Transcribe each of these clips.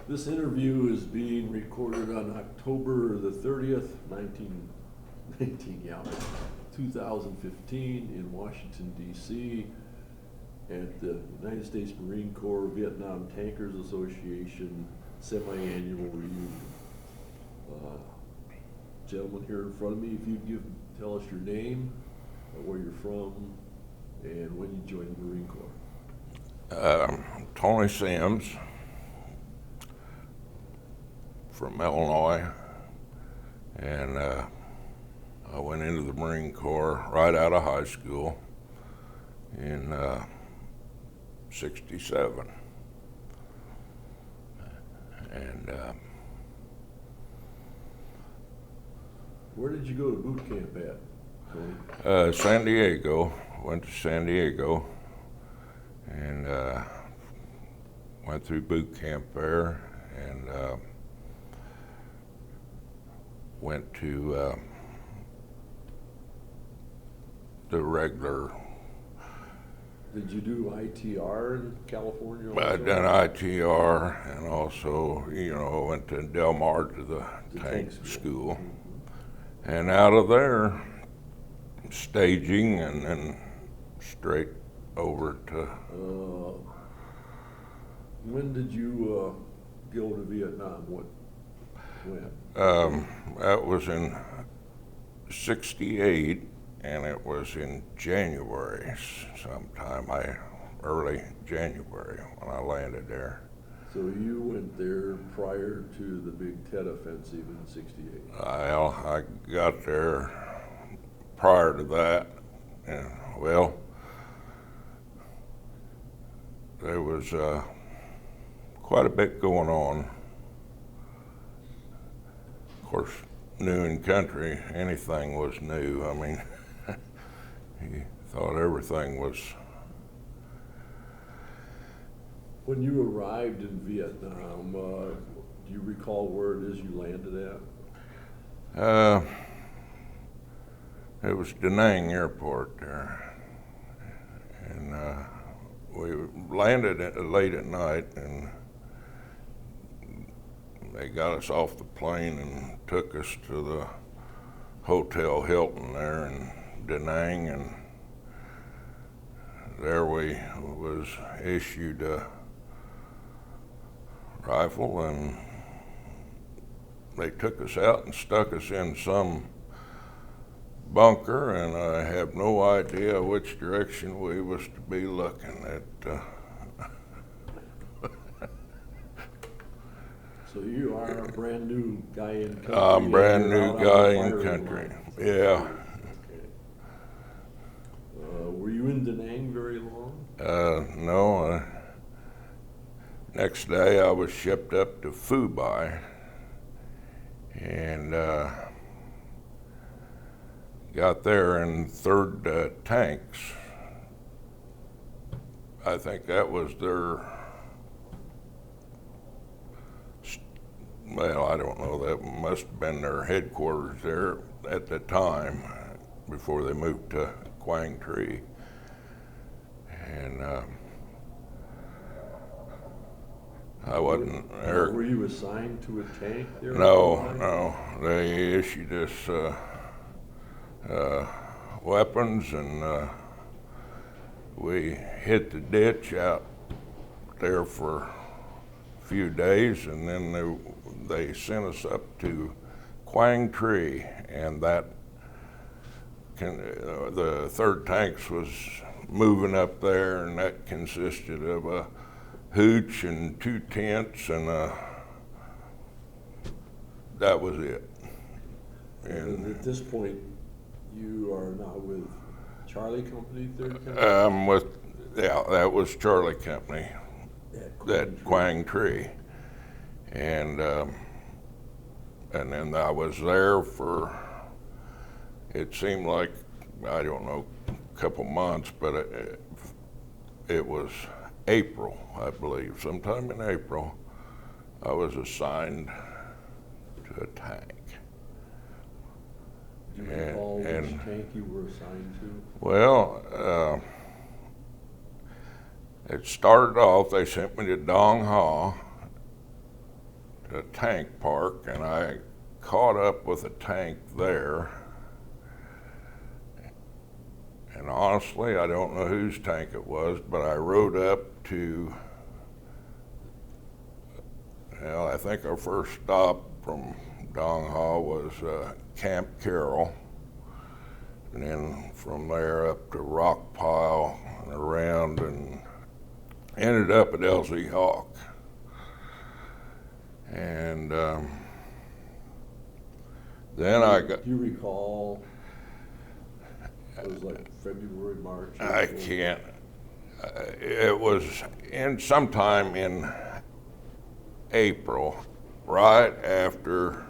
This interview is being recorded on October the 30th, 2015 in Washington, D.C. at the United States Marine Corps Vietnam Tankers Association semi-annual reunion. Gentleman here in front of me, if you'd tell us your name, where you're from, and when you joined the Marine Corps. Tony Sims from Illinois, and I went into the Marine Corps right out of high school in '67, and where did you go to boot camp at, Tony? San Diego. Went to San Diego and went through boot camp there, and went to the regular. Did you do ITR in California also? I done ITR, and also, went to Del Mar to the tank school. Mm-hmm. And out of there, staging, and then straight over to. When did you go to Vietnam? When? That was in '68, and it was in January sometime, early January when I landed there. So you went there prior to the Big Tet Offensive in '68? I got there prior to that, and there was quite a bit going on. Of course, new in country, anything was new. I mean, you thought everything was. When you arrived in Vietnam, do you recall where it is you landed at? It was Da Nang Airport there, and we landed late at night, and they got us off the plane and took us to the Hotel Hilton there in Da Nang, and there we was issued a rifle, and they took us out and stuck us in some bunker, and I have no idea which direction we was to be looking at. So you are a brand new guy in country. I'm a brand new guy in country. Yeah. Okay. Were you in Da Nang very long? No. Next day I was shipped up to Phu Bai, and got there in 3rd Tanks. I think that was their, I don't know, that must have been their headquarters there at the time before they moved to Quang Tri. And I wasn't there. Were you assigned to a tank there? No. They issued us weapons, and we hit the ditch out there for a few days, and then they sent us up to Quang Tri, and that the 3rd Tanks was moving up there, and that consisted of a hooch and 2 tents, and that was it. And at this point, you are now with Charlie Company, 3rd Company? That was Charlie Company, that Quang Tri. And then I was there for, it seemed like, I don't know, a couple months, but it was April, I believe. Sometime in April, I was assigned to a tank. Do you recall which tank you were assigned to? Well, it started off, they sent me to Dong Ha, a tank park, and I caught up with a tank there. And honestly, I don't know whose tank it was, but I rode up to, well, I think our first stop from Dong Ha was Camp Carroll, and then from there up to Rock Pile and around, and ended up at LZ Hawk. And then I got... Do you recall, it was like February, March? I can't. It was sometime in April, right after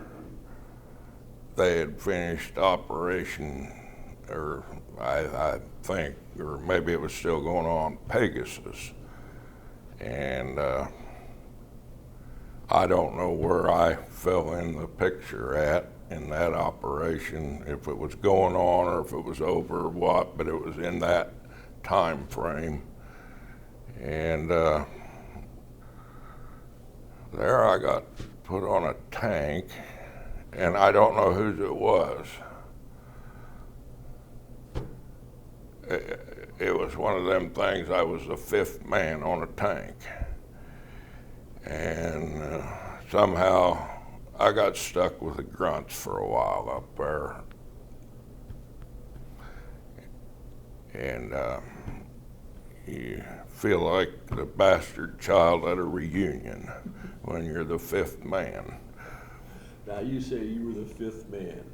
they had finished Operation, or I think, or maybe it was still going on, Pegasus. And I don't know where I fell in the picture at in that operation, if it was going on or if it was over or what, but it was in that time frame. And there I got put on a tank, and I don't know whose it was. It was one of them things, I was the fifth man on a tank. And somehow I got stuck with the grunts for a while up there. And you feel like the bastard child at a reunion when you're the fifth man. Now, you say you were the fifth man.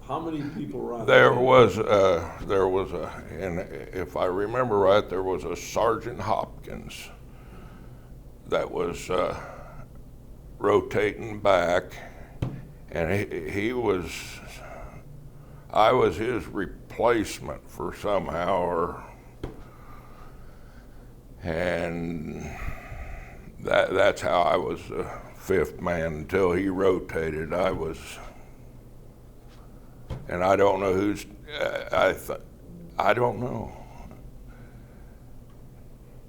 How many people were on There the was and if I remember right, there was a Sergeant Hopkins that was rotating back, and I was his replacement for somehow, and that's how I was the fifth man until he rotated. And I don't know who's, I don't know.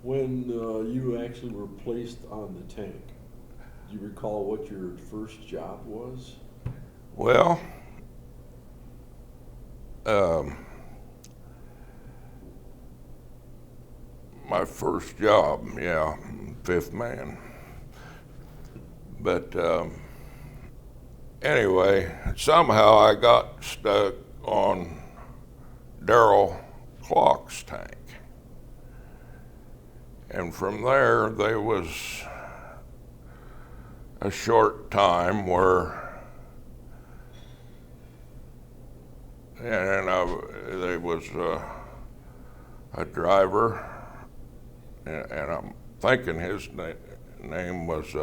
When you actually were placed on the tank, do you recall what your first job was? Well, my first job, yeah, fifth man. But anyway, somehow I got stuck on Darrell Clark's tank. And from there was a short time where, and there was a driver, and I'm thinking his name was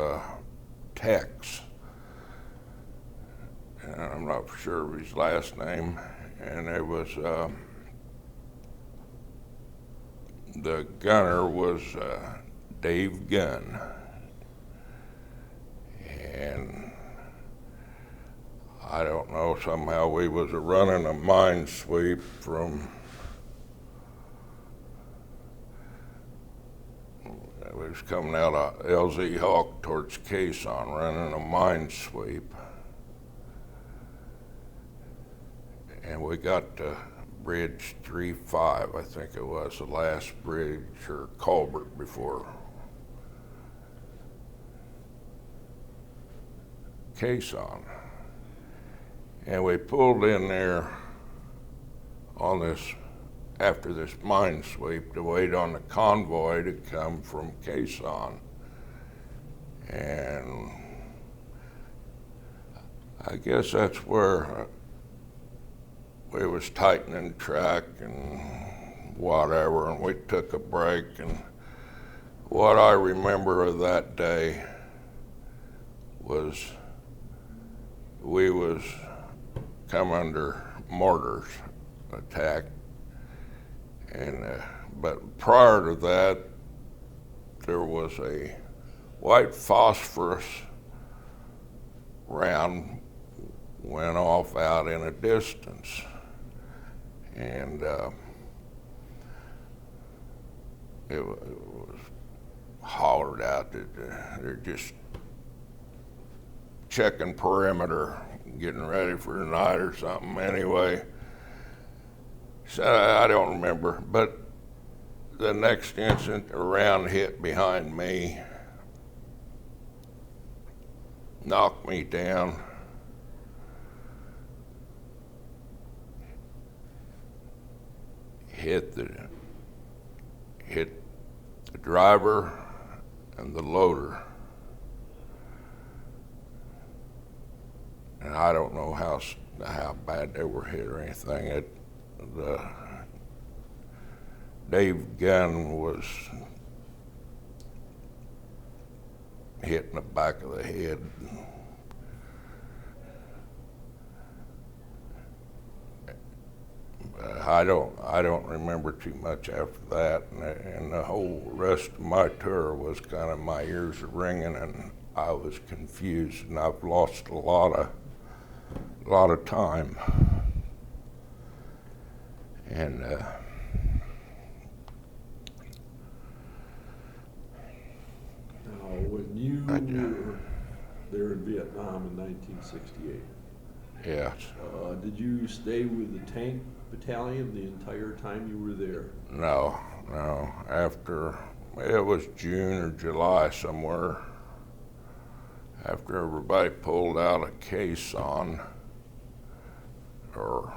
Tex, and I'm not sure of his last name, and it was the gunner was Dave Gunn, and I don't know, somehow we was running a mine sweep from, we was coming out of LZ Hawk towards Quezon, running a mine sweep, and we got to Bridge 3-5, I think it was, the last bridge or culvert before Quezon. And we pulled in there on this, after this mine sweep, to wait on the convoy to come from Quezon. And I guess that's where we was tightening track and whatever, and we took a break. And what I remember of that day was we was come under mortar attack, and but prior to that, there was a white phosphorus round went off out in a distance, and it was hollered out that they're just checking perimeter, getting ready for the night or something. Anyway, so I don't remember, but the next instant, a round hit behind me, knocked me down. Hit the driver and the loader. And I don't know how bad they were hit or anything. Dave Gunn was hit in the back of the head. I don't remember too much after that, and the whole rest of my tour was kind of my ears are ringing, and I was confused, and I've lost a lot of time. And now, when you were there in Vietnam in 1968, yes. Did you stay with the tank battalion the entire time you were there? No. After, it was June or July somewhere, after everybody pulled out a caisson, or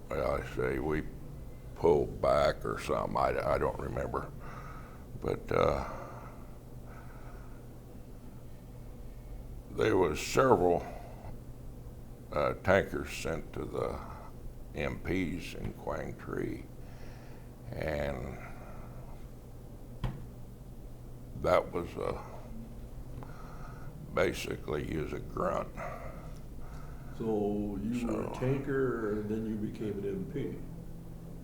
well, I say we pulled back or something, I don't remember. But there was several tankers sent to the MPs in Quang Tri, and that was basically use a grunt. So you were a tanker, and then you became an MP.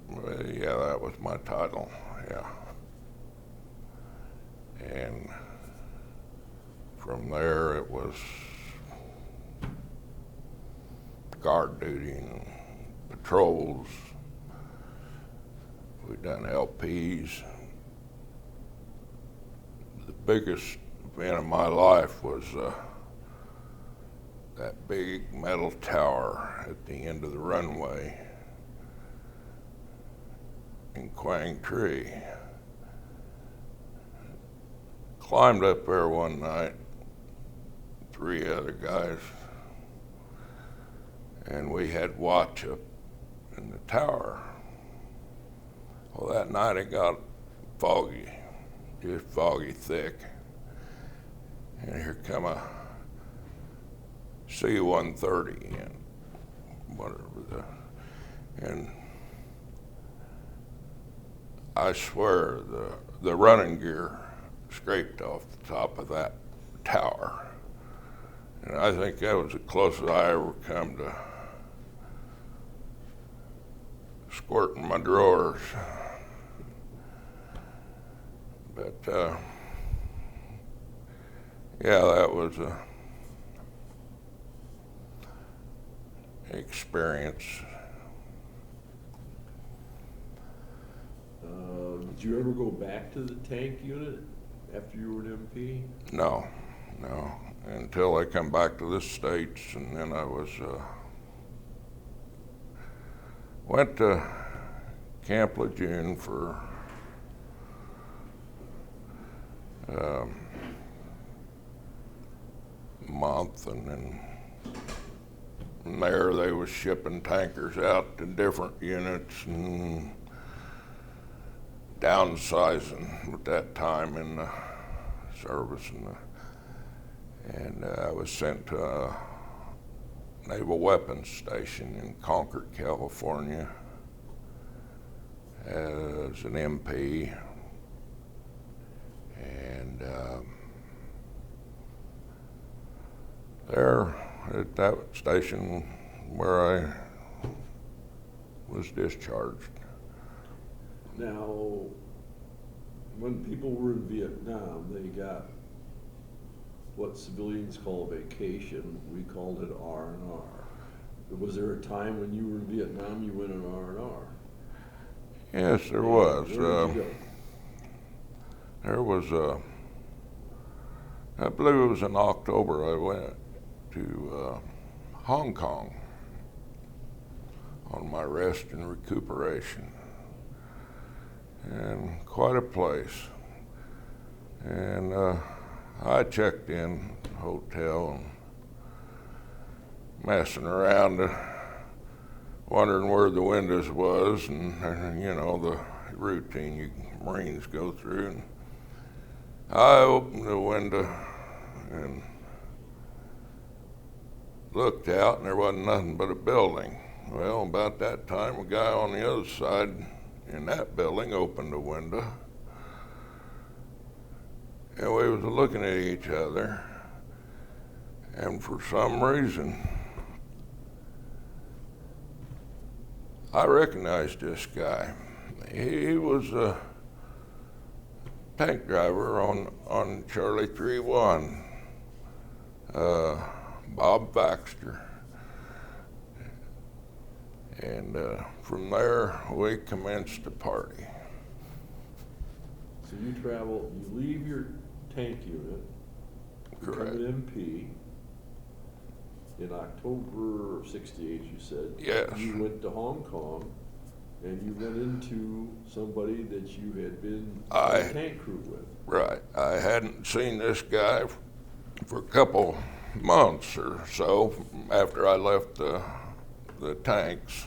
Well, yeah, that was my title, yeah. And from there it was guard duty and patrols. We done LPs. The biggest event of my life was that big metal tower at the end of the runway in Quang Tri. Climbed up there one night, 3 other guys, and we had watch up in the tower. Well, that night it got foggy, just foggy thick. And here come a C-130 and whatever and I swear the running gear scraped off the top of that tower. And I think that was the closest I ever come to squirting my drawers. But yeah, that was a experience. Did you ever go back to the tank unit after you were an MP? No, until I come back to the States, and then I was went to Camp Lejeune for a month, and then from there they was shipping tankers out to different units and downsizing at that time in the service, and I was sent to a naval weapons station in Concord, California as an MP, and there at that station where I was discharged. Now, when people were in Vietnam, they got what civilians call a vacation. We called it R&R. Was there a time when you were in Vietnam you went on R&R? Yes, there was. Where did you go? There was I believe it was in October I went to Hong Kong on my rest and recuperation. And quite a place. And I checked in hotel and messing around, wondering where the windows was, and you know, the routine you Marines go through. And I opened the window and looked out, and there wasn't nothing but a building. Well, about that time, a guy on the other side in that building opened the window, and we was looking at each other, and for some reason, I recognized this guy. He was a tank driver on Charlie 3-1, Bob Baxter. And from there, we commenced a party. So you travel, you leave your tank unit, Correct. become an MP. In October of '68, you said. Yes. You went to Hong Kong, and you run into somebody that you had been on a tank crew with. Right. I hadn't seen this guy for a couple months or so after I left the tanks,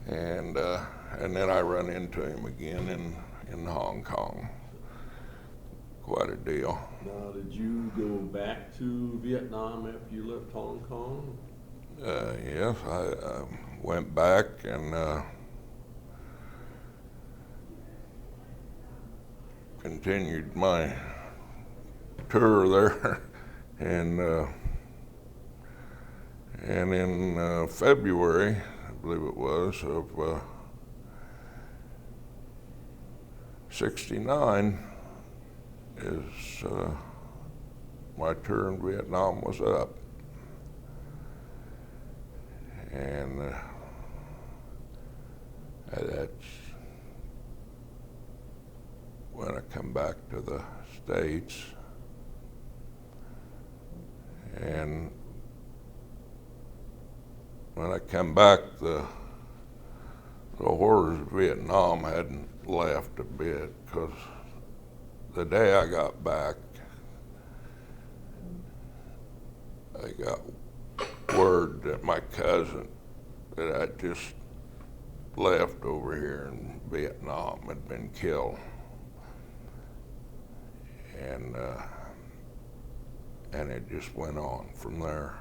and then I run into him again in Hong Kong. Quite a deal. Now, did you go back to Vietnam after you left Hong Kong? Yes, I went back and continued my tour there, and in February, I believe it was, of '69 is my tour in Vietnam was up. And that's when I come back to the States. And when I come back, the horrors of Vietnam hadn't left a bit, because the day I got back, I got word that my cousin that I just left over here in Vietnam had been killed. And it just went on from there.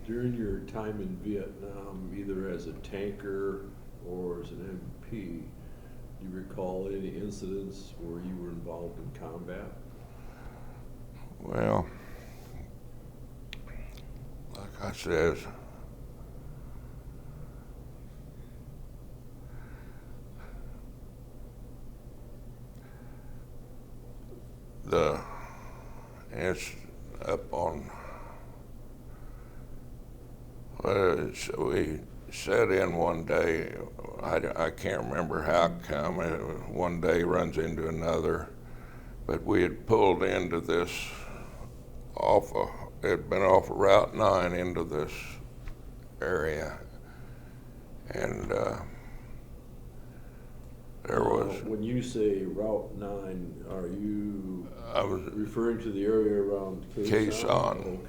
During your time in Vietnam, either as a tanker or as an MP, do you recall any incidents where you were involved in combat? Well, like I said, it's up on, we set in one day. I can't remember how it come. One day runs into another, but we had pulled into this it had been off of Route 9 into this area, and there was. When you say Route 9, are you I was referring to the area around Quezon.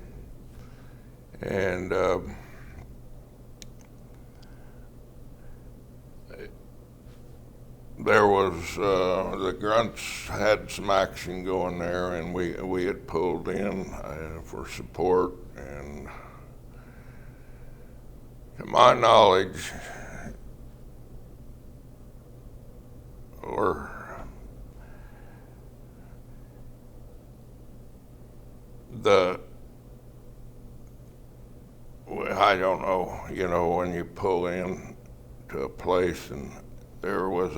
Okay. And there was the grunts had some action going there, and we had pulled in for support. And to my knowledge, or I don't know, you know, when you pull in to a place and there was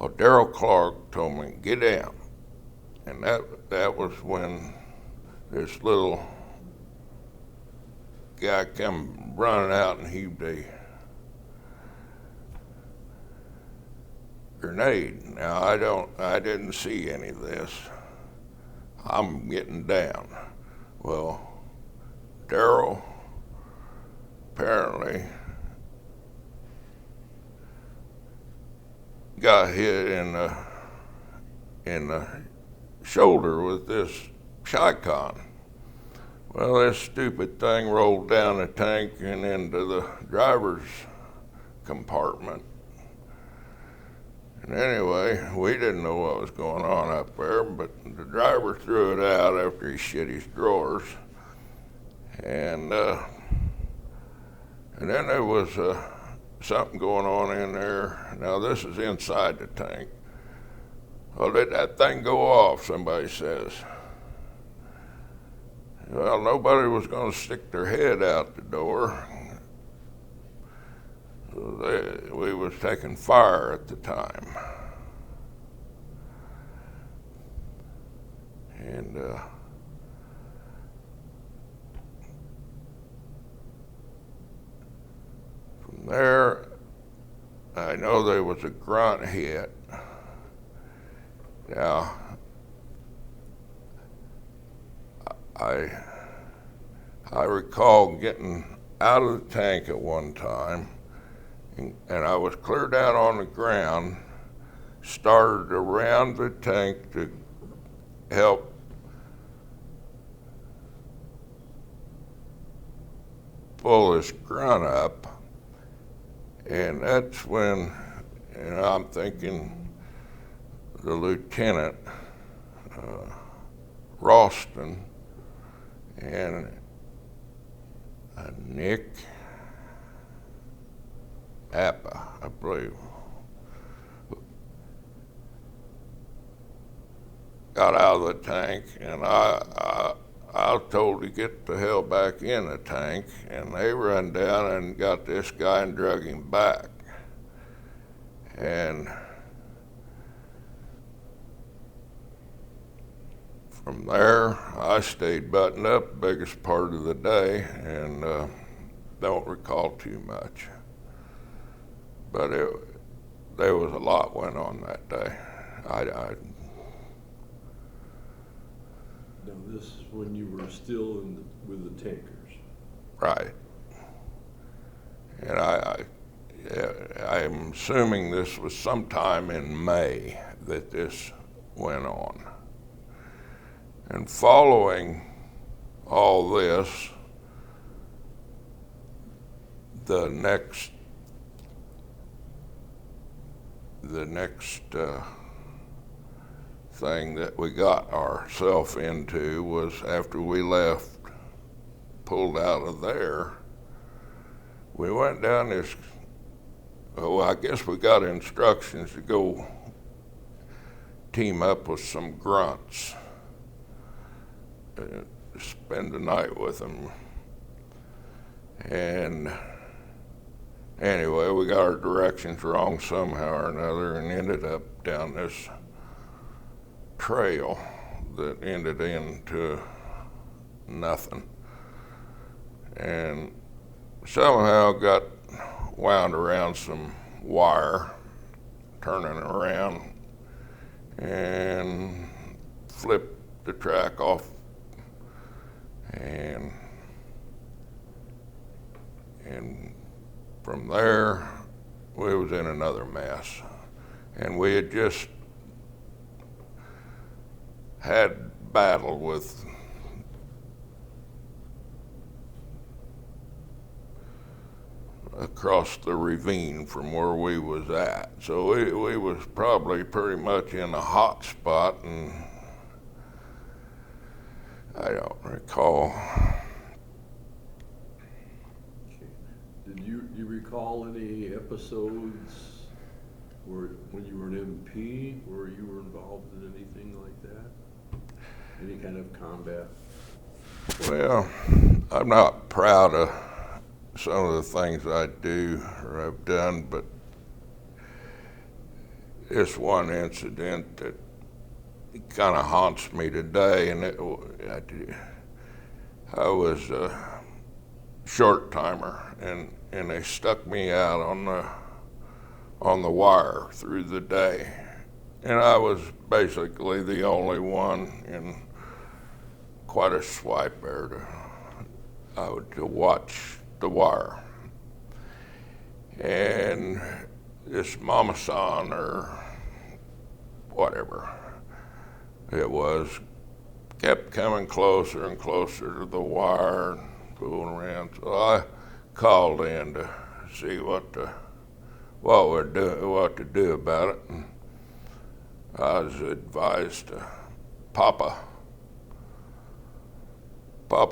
Daryl Clark told me, get out. And that was when this little guy come running out and heaved a grenade. Now I didn't see any of this, I'm getting down. Well, Darrell apparently got hit in the shoulder with this shotgun. Well, this stupid thing rolled down the tank and into the driver's compartment. And anyway, we didn't know what was going on up there, but the driver threw it out after he shit his drawers. And then there was something going on in there. Now this is inside the tank. Well, did that thing go off, somebody says. Well, nobody was going to stick their head out the door. We was taking fire at the time. And from there, I know there was a grunt hit. Now, I recall getting out of the tank at one time, and I was clear down on the ground, started around the tank to help pull this grunt up, and that's when, and I'm thinking the lieutenant, Ralston, and Nick Appa, I believe, got out of the tank, and I was told to get the hell back in the tank, and they run down and got this guy and drug him back. And from there, I stayed buttoned up the biggest part of the day, and don't recall too much. But there was a lot went on that day. Now this is when you were still with the tankers. Right. And I'm assuming this was sometime in May that this went on. And following all this, the next thing that we got ourselves into was after we left, pulled out of there, we went down this, well, I guess we got instructions to go team up with some grunts, spend the night with them. And anyway, we got our directions wrong somehow or another and ended up down this trail that ended into nothing. And somehow got wound around some wire, turning around, and flipped the track off. And from there, we was in another mess. And we had just had battle with across the ravine from where we was at. So we was probably pretty much in a hot spot, and I don't recall. Okay. Did you recall any episodes where when you were an MP where you were involved in anything like that? Any kind of combat? Well, I'm not proud of some of the things I do or I've done, but this one incident that kind of haunts me today, and I was a short timer, and they stuck me out on the wire through the day, and I was basically the only one in quite a swipe there to watch the wire. And this mama son or whatever it was kept coming closer and closer to the wire and fooling around. So I called in to see what to do about it. And I was advised to pop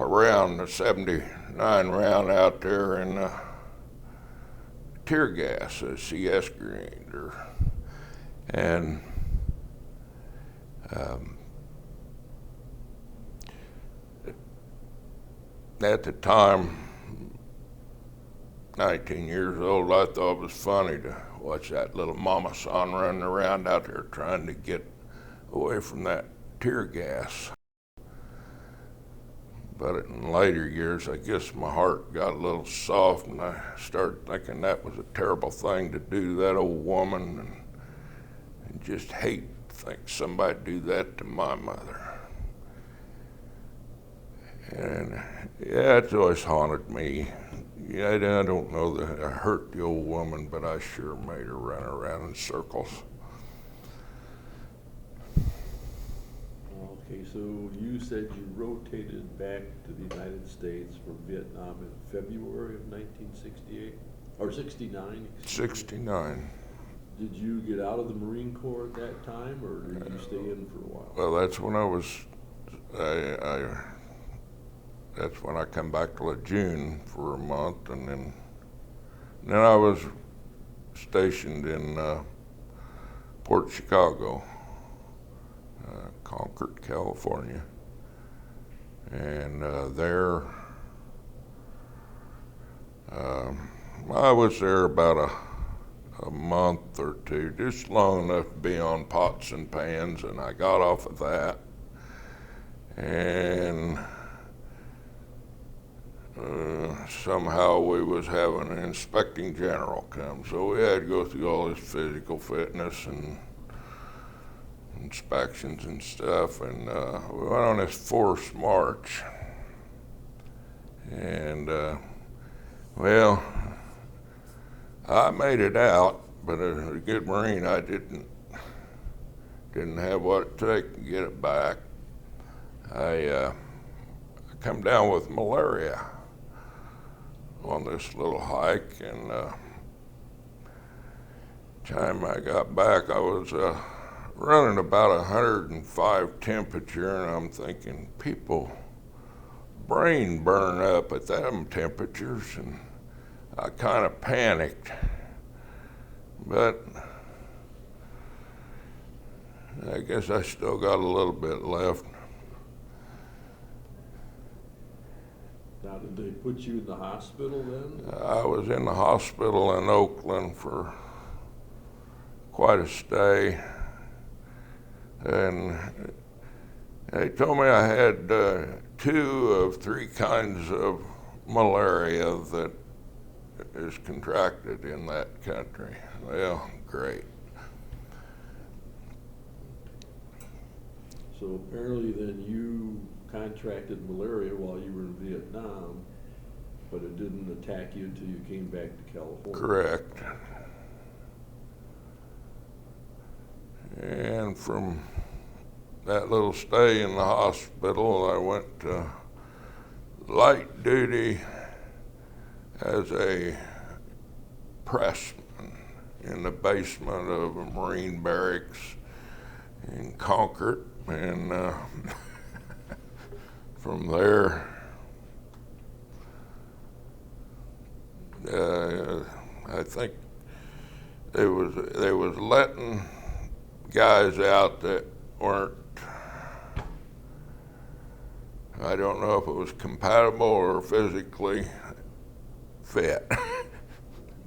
a round, a 79 round out there in tear gas, a CS grenade, and at the time, 19 years old, I thought it was funny to watch that little mama son running around out there trying to get away from that tear gas. But in later years, I guess my heart got a little soft, and I started thinking that was a terrible thing to do to that old woman, and just hate to think somebody do that to my mother. And yeah, it's always haunted me. Yeah, I don't know that I hurt the old woman, but I sure made her run around in circles. Okay, so you said you rotated back to the United States from Vietnam in February of 1968, or 69? 69. Did you get out of the Marine Corps at that time, or did you stay in for a while? Well, that's when that's when I come back to Lejeune for a month, and then I was stationed in Port Chicago, Concord, California, and there I was there about a month or two, just long enough to be on pots and pans, and I got off of that, and somehow we was having an inspecting general come, so we had to go through all this physical fitness and inspections and stuff, and we went on this forced march, and well, I made it out, but as a good Marine, I didn't have what it took to get it back. I come down with malaria on this little hike, and time I got back, I was running about 105 temperature, and I'm thinking, people brain burn up at them temperatures, and I kind of panicked, but I guess I still got a little bit left. Now, did they put you in the hospital then? I was in the hospital in Oakland for quite a stay, and they told me I had 2 of 3 kinds of malaria that is contracted in that country. Well, great. So apparently then you contracted malaria while you were in Vietnam, but it didn't attack you until you came back to California. Correct. And from that little stay in the hospital, I went to light duty as a pressman in the basement of a Marine barracks in Concord, and from there, I think they was letting guys out that weren't, I don't know if it was compatible or physically fit,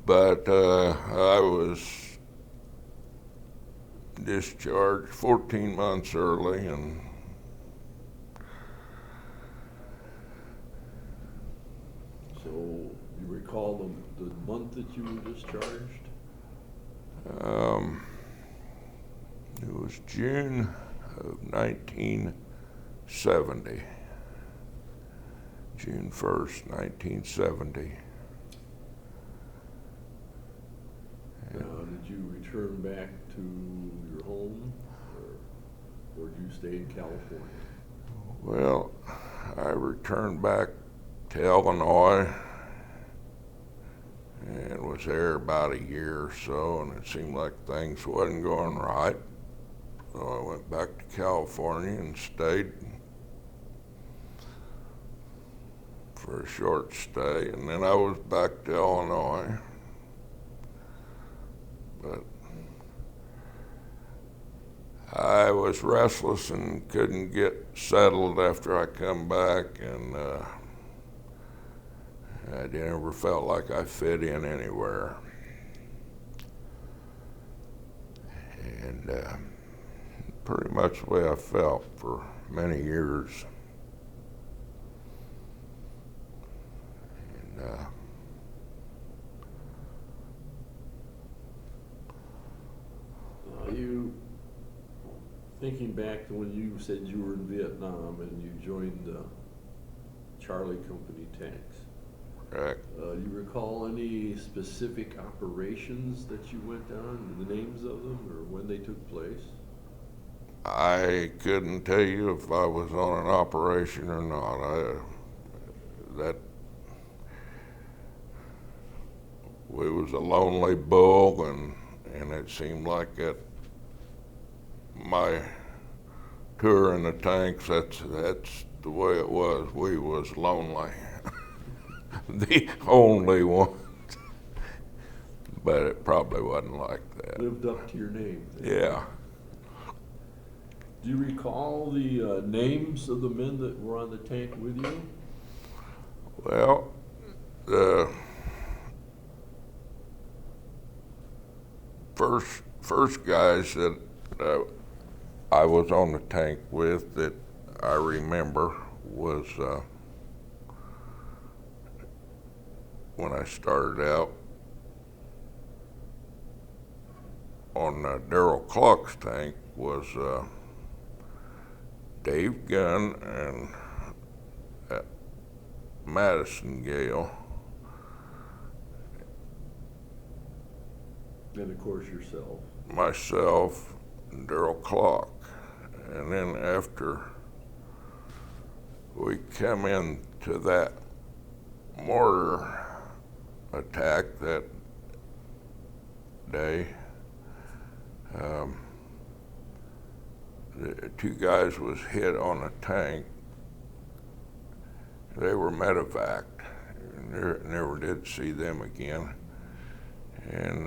but I was discharged 14 months early, and so you recall the month that you were discharged? it was June of 1970. June 1st, 1970. Now, did you return back to your home, or did you stay in California? Well, I returned back to Illinois and was there about a year or so, and it seemed like things wasn't going right. So I went back to California and stayed for a short stay, and then I was back to Illinois. But I was restless and couldn't get settled after I come back, and I never felt like I fit in anywhere. And pretty much the way I felt for many years. And you, thinking back to when you said you were in Vietnam and you joined the Charlie Company tanks, correct. you recall any specific operations that you went on, the names of them, or when they took place? I couldn't tell you if I was on an operation or not. It was a lonely bull, and it seemed like at my tour in the tanks, that's the way it was. We was lonely, the only ones. But it probably wasn't like that. Lived up to your name. Yeah. Do you recall the names of the men that were on the tank with you? Well, the first guys that I was on the tank with that I remember was when I started out on Darrell Clark's tank was Dave Gunn and Madison Gale. And of course yourself. Myself and Darrell Clark. And then after we come into that mortar attack that day, the two guys was hit on a tank. They were medevaced. Never did see them again. And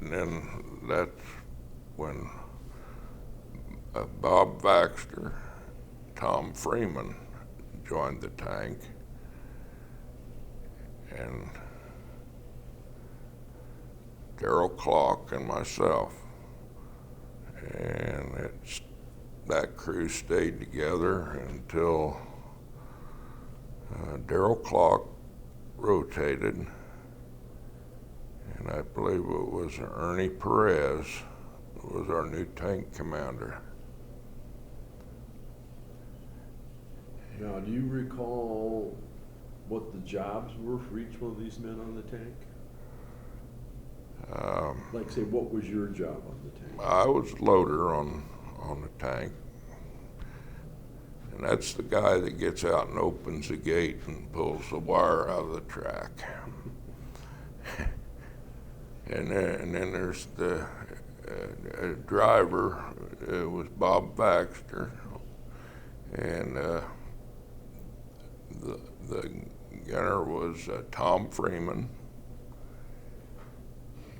then that's when Bob Baxter, Tom Freeman joined the tank, and Darrell Clark and myself. And that crew stayed together until Darrell Clark rotated, and I believe it was Ernie Perez was our new tank commander. Now, do you recall what the jobs were for each one of these men on the tank? Like, say, what was your job on the tank? I was loader on the tank, and that's the guy that gets out and opens the gate and pulls the wire out of the track. And then there's the driver. It was Bob Baxter, and the gunner was Tom Freeman,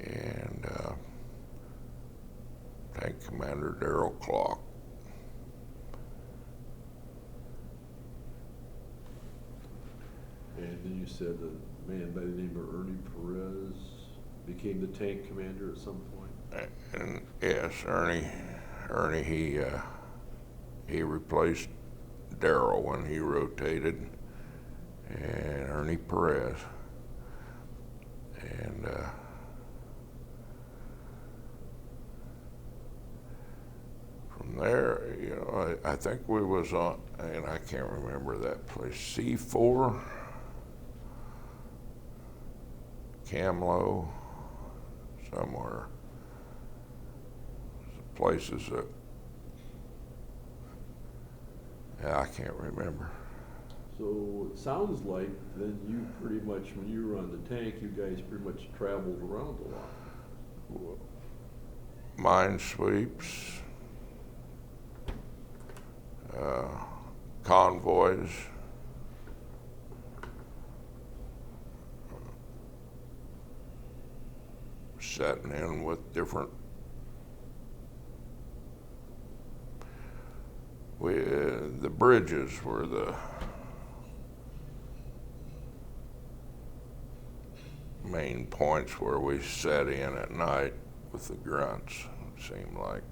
and tank commander Darrell Clark. And then you said a man by the name of Ernie Perez became the tank commander at some point? And yes, Ernie, he replaced Darrell when he rotated, and Ernie Perez. And from there, I I think we was on, and I can't remember that place, C4, Camlo, somewhere. Places that, yeah, I can't remember. So it sounds like then you pretty much, when you were on the tank, you guys pretty much traveled around a lot. Mine sweeps, convoys, setting in with different, the bridges were the main points where we sat in at night with the grunts, it seemed like.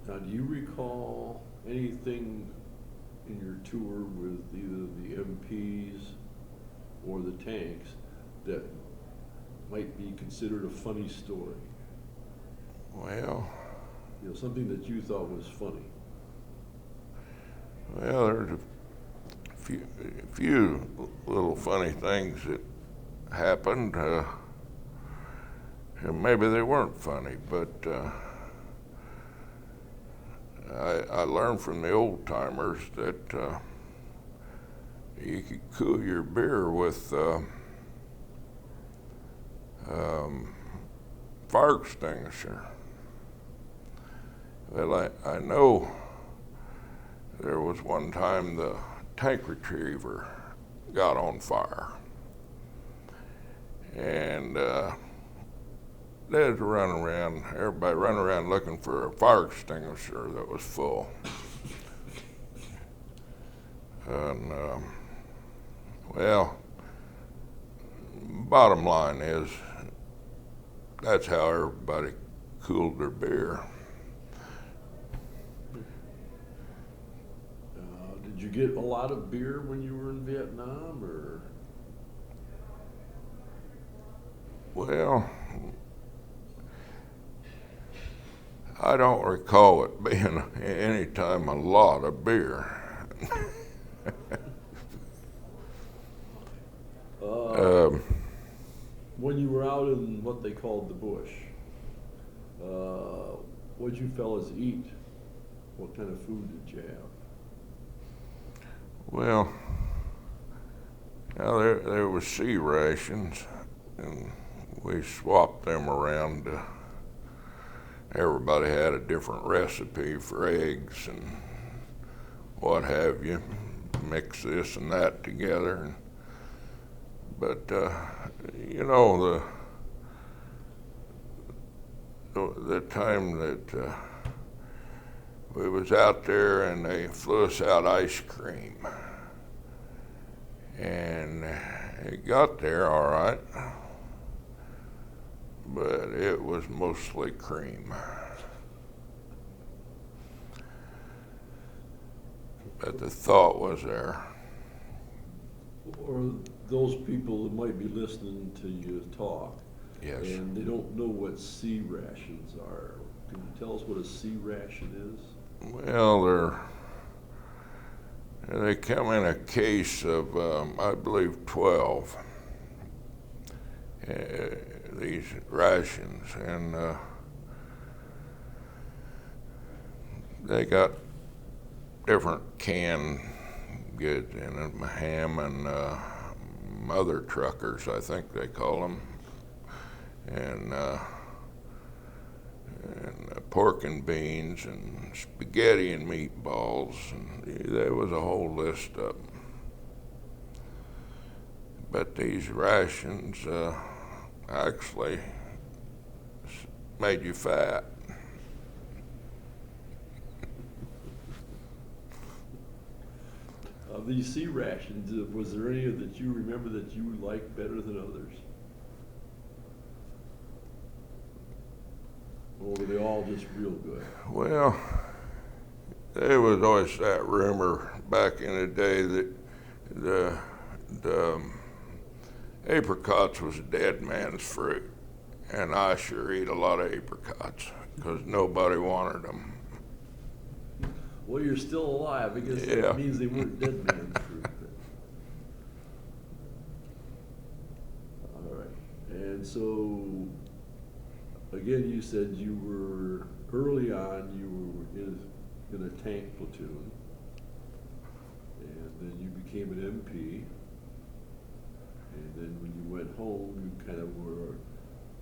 Now, do you recall anything in your tour with either the MPs or the tanks that might be considered a funny story? Well, You know, something that you thought was funny. there's a few little funny things that happened. And maybe they weren't funny, but I learned from the old timers that you could cool your beer with fire extinguisher. Well, I know there was one time the tank retriever got on fire, and they was running around, everybody running around looking for a fire extinguisher that was full. And well, bottom line is that's how everybody cooled their beer. Did you get a lot of beer when you were in Vietnam, or? Well, I don't recall it being any time a lot of beer. When you were out in what they called the bush, what'd you fellas eat? What kind of food did you have? Well, now there was sea rations, and we swapped them around. Everybody had a different recipe for eggs and what have you. Mix this and that together. But you know, the time that we was out there and they flew us out ice cream, and it got there all right, but it was mostly cream. But the thought was there. Or those people that might be listening to you talk, Yes. and they don't know what sea rations are. Can you tell us what a sea ration is? Well, they come in a case of, I believe, 12. These rations, and they got different canned goods in them, ham and mother truckers, I think they call them, and pork and beans and spaghetti and meatballs, and there was a whole list of them. But these rations actually made you fat. Of these sea rations, was there any that you remember that you liked better than others? Or were they all just real good? Well, there was always that rumor back in the day that the apricots was a dead man's fruit, and I sure eat a lot of apricots because nobody wanted them. Well, you're still alive. I guess Yeah. that means they weren't dead man's fruit. All right. And so, again, you said you were, early on, you were in a tank platoon. And then you became an MP. And then when you went home, you kind of were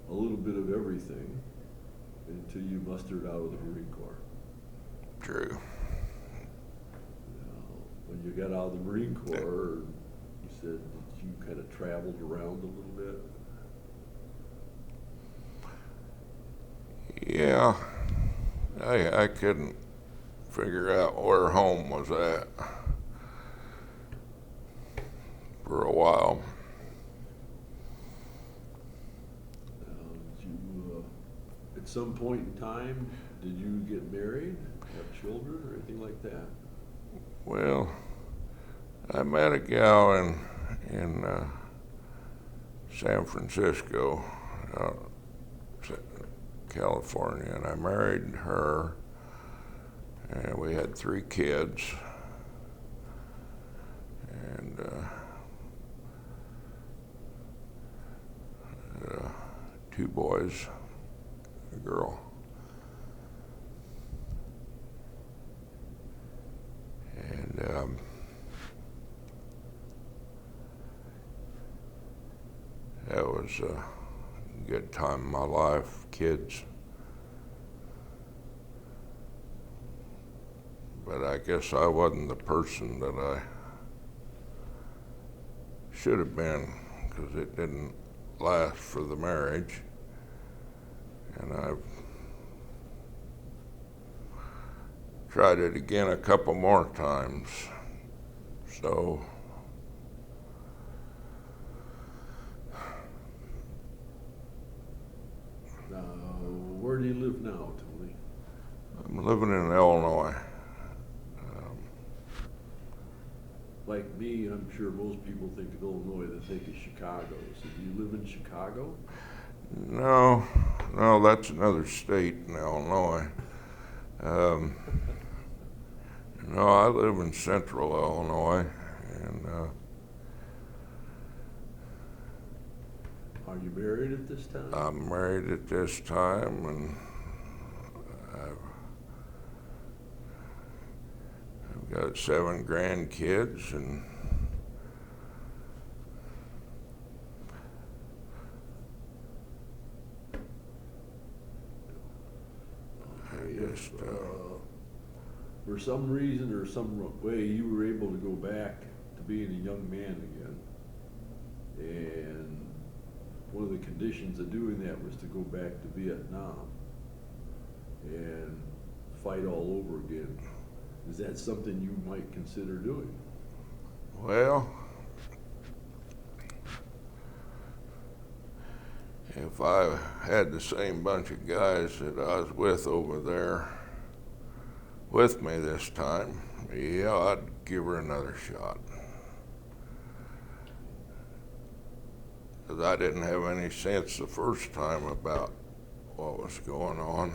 a little bit of everything until you mustered out of the Marine Corps. True. Now, when you got out of the Marine Corps, you said that you kind of traveled around a little bit. Yeah, I couldn't figure out where home was at for a while. Did you, at some point in time, did you get married, have children, or anything like that? Well, I met a gal in San Francisco, California, and I married her, and we had 3 kids, and 2 boys, a girl. And that was a good time in my life, kids. But I guess I wasn't the person that I should have been, because it didn't last for the marriage. And I've tried it again a couple more times. So Where do you live now, Tony? I'm living in Illinois. Like me, I'm sure most people think of Illinois, they think of Chicago. So do you live in Chicago? No, that's another state in Illinois. No, I live in central Illinois, and Are you married at this time? I'm married at this time, and I've got 7 grandkids, and If, for some reason or some way, you were able to go back to being a young man again, and one of the conditions of doing that was to go back to Vietnam and fight all over again. Is that something you might consider doing? well, if I had the same bunch of guys that I was with over there with me this time, yeah, I'd give her another shot. Because I didn't have any sense the first time about what was going on.